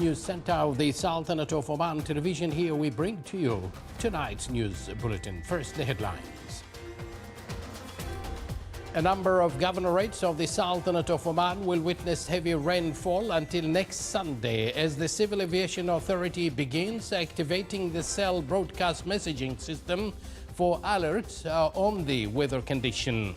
News Center of the Sultanate of Oman television. Here we bring to you tonight's news bulletin. First, the headlines. A number of governorates of the Sultanate of Oman will witness heavy rainfall until next Sunday as the Civil Aviation Authority begins activating the cell broadcast messaging system for alerts on the weather condition.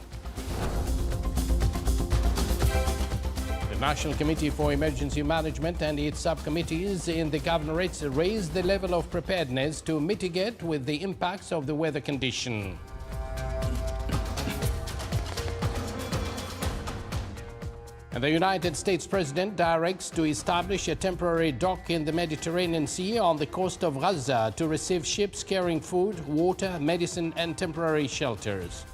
The National Committee for Emergency Management and its subcommittees in the governorates raised the level of preparedness to mitigate with the impacts of the weather condition. And the United States President directs to establish a temporary dock in the Mediterranean Sea on the coast of Gaza to receive ships carrying food, water, medicine, and temporary shelters.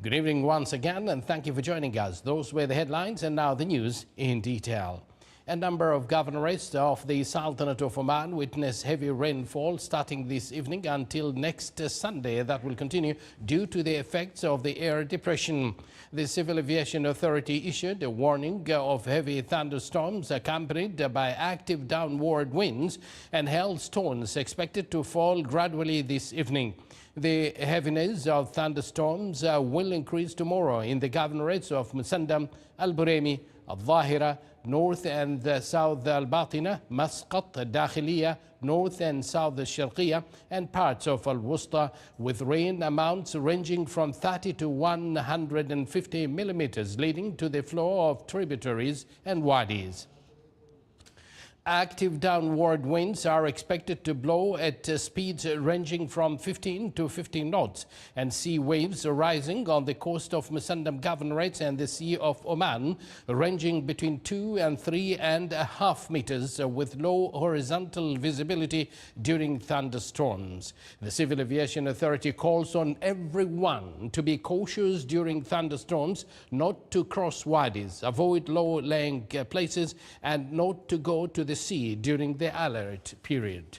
Good evening once again, and thank you for joining us. Those were the headlines, and now the news in detail. A number of governorates of the Sultanate of Oman witness heavy rainfall starting this evening until next Sunday that will continue due to the effects of the air depression. The Civil Aviation Authority issued a warning of heavy thunderstorms accompanied by active downward winds and hailstones expected to fall gradually this evening. The heaviness of thunderstorms will increase tomorrow in the governorates of Musandam, Al-Buraymi, Al-Dhahira, North and South Al-Batina, Masqat, Dakhiliya, North and South Al-Sharqiyya, and parts of Al-Wusta, with rain amounts ranging from 30 to 150 millimeters, leading to the flow of tributaries and wadis. Active downward winds are expected to blow at speeds ranging from 15 to 15 knots, and sea waves rising on the coast of Musandam Governorates and the Sea of Oman ranging between 2 and 3.5 meters with low horizontal visibility during thunderstorms. The Civil Aviation Authority calls on everyone to be cautious during thunderstorms, not to cross wadis, avoid low-lying places, and not to go to the sea during the alert period.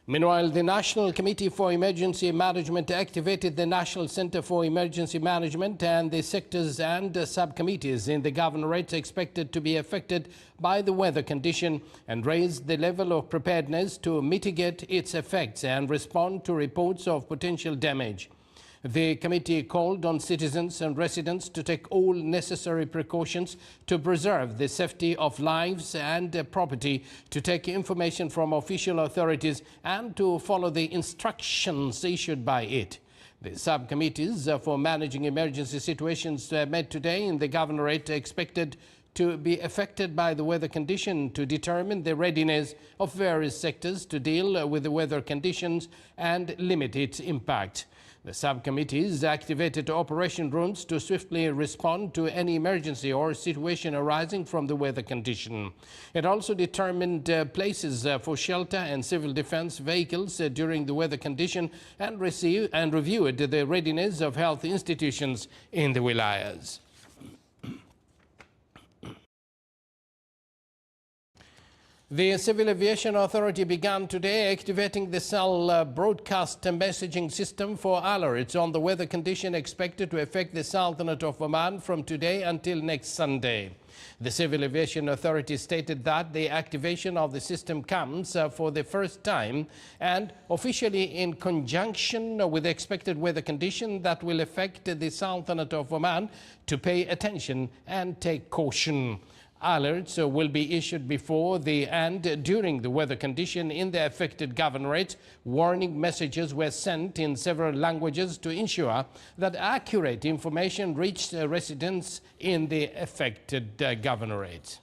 Meanwhile, the National Committee for Emergency Management activated the National Center for Emergency Management and the sectors and subcommittees in the governorates expected to be affected by the weather condition and raised the level of preparedness to mitigate its effects and respond to reports of potential damage. The committee called on citizens and residents to take all necessary precautions to preserve the safety of lives and property, to take information from official authorities, and to follow the instructions issued by it. The subcommittees for managing emergency situations met today in the governorate expected to be affected by the weather condition to determine the readiness of various sectors to deal with the weather conditions and limit its impact. The subcommittees activated operation rooms to swiftly respond to any emergency or situation arising from the weather condition. It also determined places for shelter and civil defense vehicles during the weather condition and reviewed the readiness of health institutions in the wilayas. The Civil Aviation Authority began today activating the cell broadcast messaging system for alerts on the weather condition expected to affect the Sultanate of Oman from today until next Sunday. The Civil Aviation Authority stated that the activation of the system comes for the first time and officially in conjunction with the expected weather condition that will affect the Sultanate of Oman to pay attention and take caution. Alerts will be issued before and during the weather condition in the affected governorates. Warning messages were sent in several languages to ensure that accurate information reached residents in the affected governorates.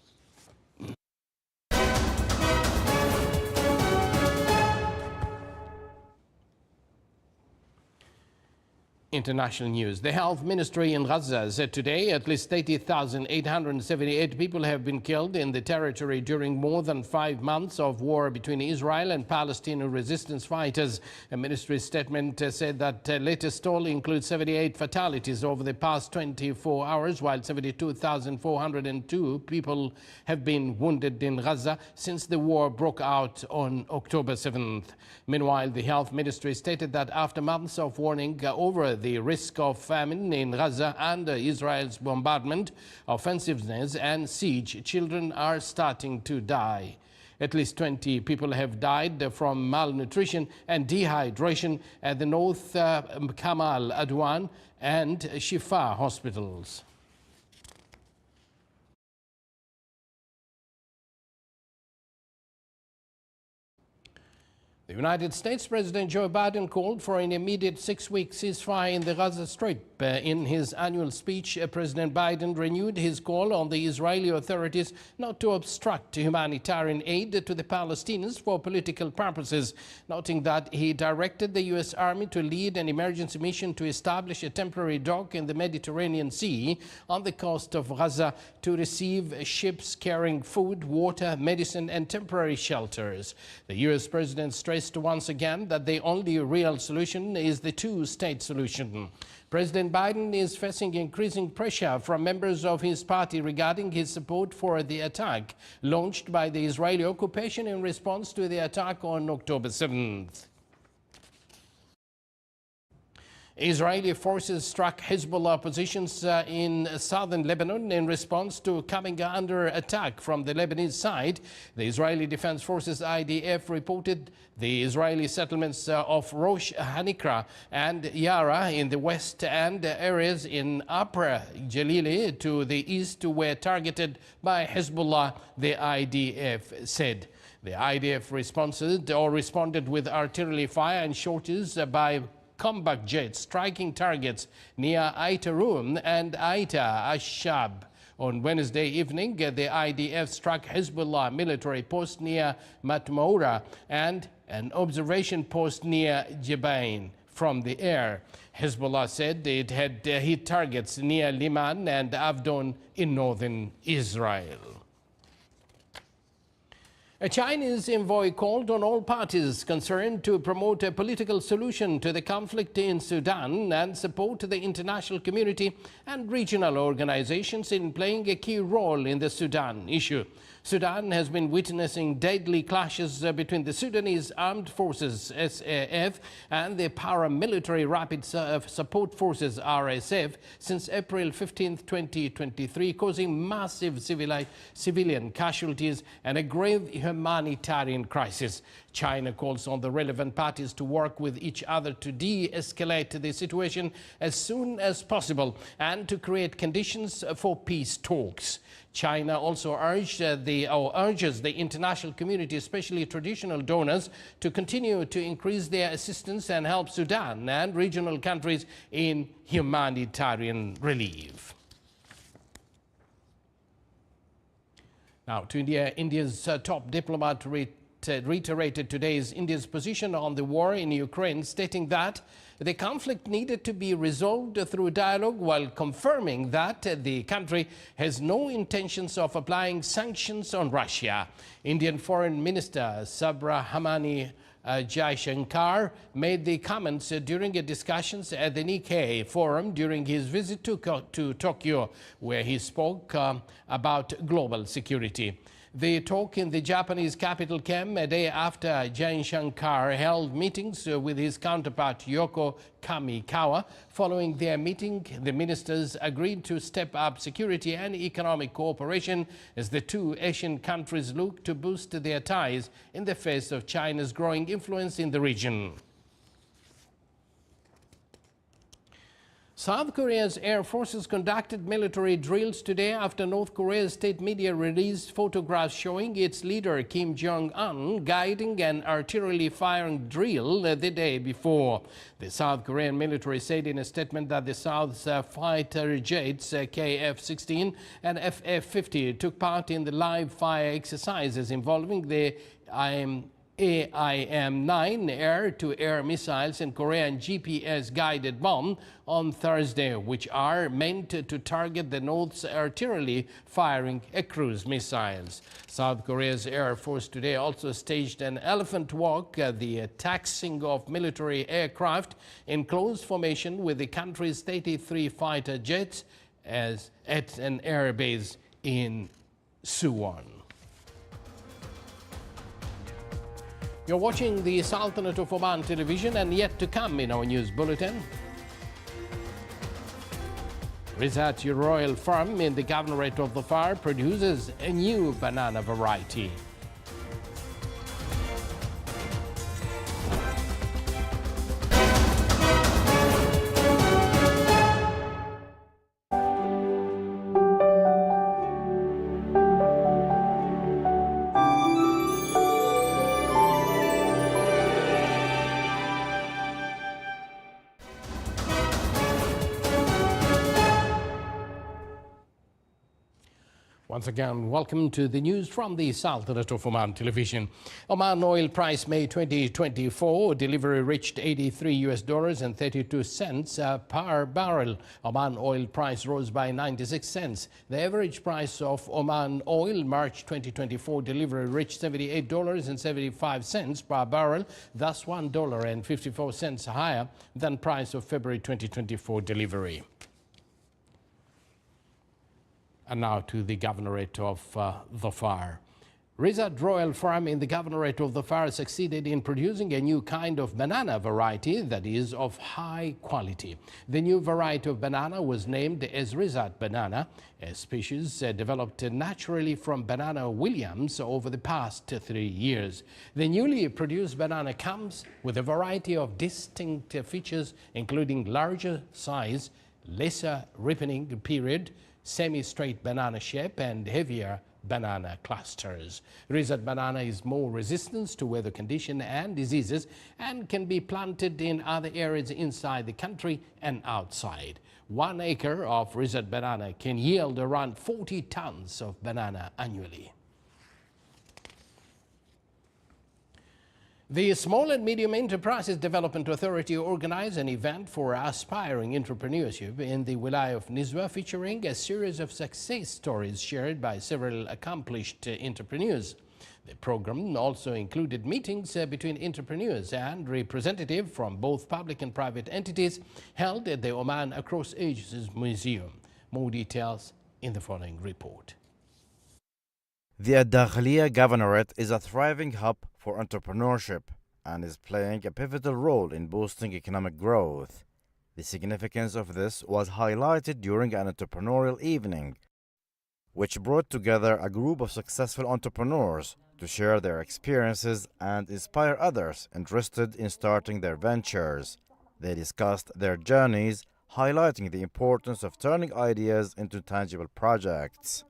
International news. The health ministry in Gaza said today at least 80,878 people have been killed in the territory during more than 5 months of war between Israel and Palestinian resistance fighters. A ministry statement said that latest toll includes 78 fatalities over the past 24 hours, while 72,402 people have been wounded in Gaza since the war broke out on October 7th. Meanwhile, the health ministry stated that after months of warning over the risk of famine in Gaza and Israel's bombardment, offensiveness and siege, children are starting to die. At least 20 people have died from malnutrition and dehydration at the North Kamal Adwan and Shifa hospitals. The United States President Joe Biden called for an immediate 6-week ceasefire in the Gaza Strip. In his annual speech, President Biden renewed his call on the Israeli authorities not to obstruct humanitarian aid to the Palestinians for political purposes, noting that he directed the U.S. Army to lead an emergency mission to establish a temporary dock in the Mediterranean Sea on the coast of Gaza to receive ships carrying food, water, medicine, and temporary shelters. The U.S. President stressed once again that the only real solution is the two-state solution. President Biden is facing increasing pressure from members of his party regarding his support for the attack launched by the Israeli occupation in response to the attack on October 7th. Israeli forces struck Hezbollah positions in southern Lebanon in response to coming under attack from the Lebanese side. The Israeli Defense Forces IDF reported the Israeli settlements of Rosh Hanikra and Yara in the west and areas in Upper Jalili to the east were targeted by Hezbollah, the IDF said. The IDF responded with artillery fire and shorties by combat jets striking targets near Aita Rum and Aita Ashab. On Wednesday evening, the IDF struck Hezbollah military post near Matmoura and an observation post near Jebain from the air. Hezbollah said it had hit targets near Liman and Avdon in northern Israel. A Chinese envoy called on all parties concerned to promote a political solution to the conflict in Sudan and support the international community and regional organizations in playing a key role in the Sudan issue. Sudan has been witnessing deadly clashes between the Sudanese Armed Forces SAF and the paramilitary Rapid Support Forces RSF since April 15, 2023, causing massive civilian casualties and a grave humanitarian crisis. China calls on the relevant parties to work with each other to de-escalate the situation as soon as possible and to create conditions for peace talks. China also urges the international community, especially traditional donors, to continue to increase their assistance and help Sudan and regional countries in humanitarian relief. Now to India. India's top diplomat reiterated today's India's position on the war in Ukraine, stating that the conflict needed to be resolved through dialogue, while confirming that the country has no intentions of applying sanctions on Russia. Indian Foreign Minister Subrahmanyam Jaishankar made the comments during discussions at the Nikkei Forum during his visit to Tokyo, where he spoke about global security. The talk in the Japanese capital came a day after Jaishankar held meetings with his counterpart Yoko Kamikawa. Following their meeting, the ministers agreed to step up security and economic cooperation as the two Asian countries look to boost their ties in the face of China's growing influence in the region. South Korea's air forces conducted military drills today after North Korea's state media released photographs showing its leader Kim Jong-un guiding an artillery firing drill the day before. The South Korean military said in a statement that the South's fighter jets KF-16 and FF-50 took part in the live fire exercises involving the AIM-9 air-to-air missiles and Korean GPS-guided bomb on Thursday, which are meant to target the North's artillery firing cruise missiles. South Korea's Air Force today also staged an elephant walk, the taxiing of military aircraft in close formation with the country's 33 fighter jets at an airbase in Sudan. You're watching the Sultanate of Oman television, and yet to come in our news bulletin. Research Royal Farm in the Governorate of Dhofar produces a new banana variety. Once again, welcome to the news from the Sultanate of Oman television. Oman oil price May 2024 delivery reached $83 and 32 cents per barrel. Oman oil price rose by 96 cents. The average price of Oman oil March 2024 delivery reached $78 and 75 cents per barrel, thus $1.54 higher than price of February 2024 delivery. And now to the Governorate of Dhofar. Rizad Royal Farm in the Governorate of Dhofar succeeded in producing a new kind of banana variety that is of high quality. The new variety of banana was named as Rizad banana, a species developed naturally from banana Williams over the past 3 years. The newly produced banana comes with a variety of distinct features, including larger size, lesser ripening period, semi-straight banana shape, and heavier banana clusters. Rizad banana is more resistant to weather conditions and diseases and can be planted in other areas inside the country and outside. 1 acre of Rizad banana can yield around 40 tons of banana annually. The Small and Medium Enterprises Development Authority organized an event for aspiring entrepreneurship in the Wilayah of Nizwa, featuring a series of success stories shared by several accomplished entrepreneurs. The program also included meetings between entrepreneurs and representatives from both public and private entities held at the Oman Across Ages Museum. More details in the following report. The Ad-Dakhiliya Governorate is a thriving hub for entrepreneurship and is playing a pivotal role in boosting economic growth. The significance of this was highlighted during an entrepreneurial evening, which brought together a group of successful entrepreneurs to share their experiences and inspire others interested in starting their ventures. They discussed their journeys, highlighting the importance of turning ideas into tangible projects.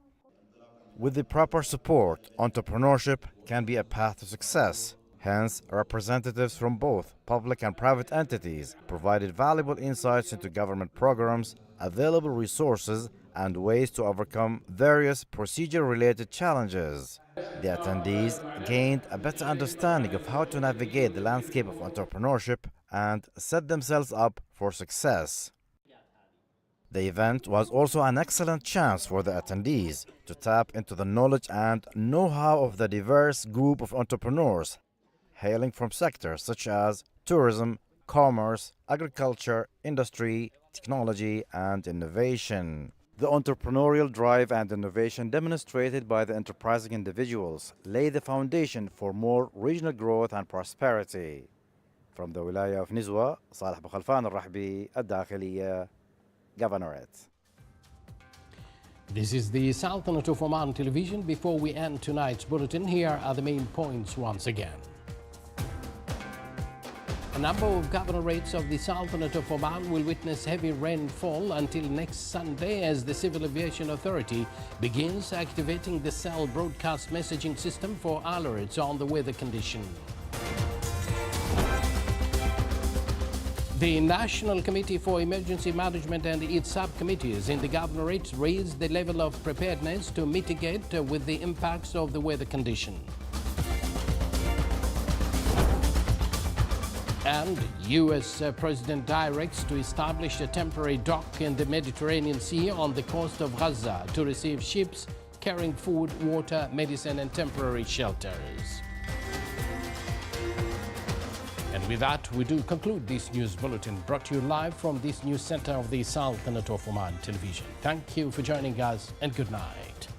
With the proper support, entrepreneurship can be a path to success. Hence, representatives from both public and private entities provided valuable insights into government programs, available resources, and ways to overcome various procedure-related challenges. The attendees gained a better understanding of how to navigate the landscape of entrepreneurship and set themselves up for success. The event was also an excellent chance for the attendees to tap into the knowledge and know-how of the diverse group of entrepreneurs hailing from sectors such as tourism, commerce, agriculture, industry, technology, and innovation. The entrepreneurial drive and innovation demonstrated by the enterprising individuals lay the foundation for more regional growth and prosperity. From the Wilayah of Nizwa, Salih Bukhalfan al-Rahbi, Ad-Dakhiliya Governorate. This is the Sultanate of Oman television. Before we end tonight's bulletin, here are the main points once again. A number of governorates of the Sultanate of Oman will witness heavy rainfall until next Sunday as the Civil Aviation Authority begins activating the cell broadcast messaging system for alerts on the weather condition. The National Committee for Emergency Management and its subcommittees in the governorate raised the level of preparedness to mitigate with the impacts of the weather condition. And U.S. President directs to establish a temporary dock in the Mediterranean Sea on the coast of Gaza to receive ships carrying food, water, medicine, and temporary shelters. And with that, we do conclude this news bulletin brought to you live from this news center of the Sultanate of Oman television. Thank you for joining us and good night.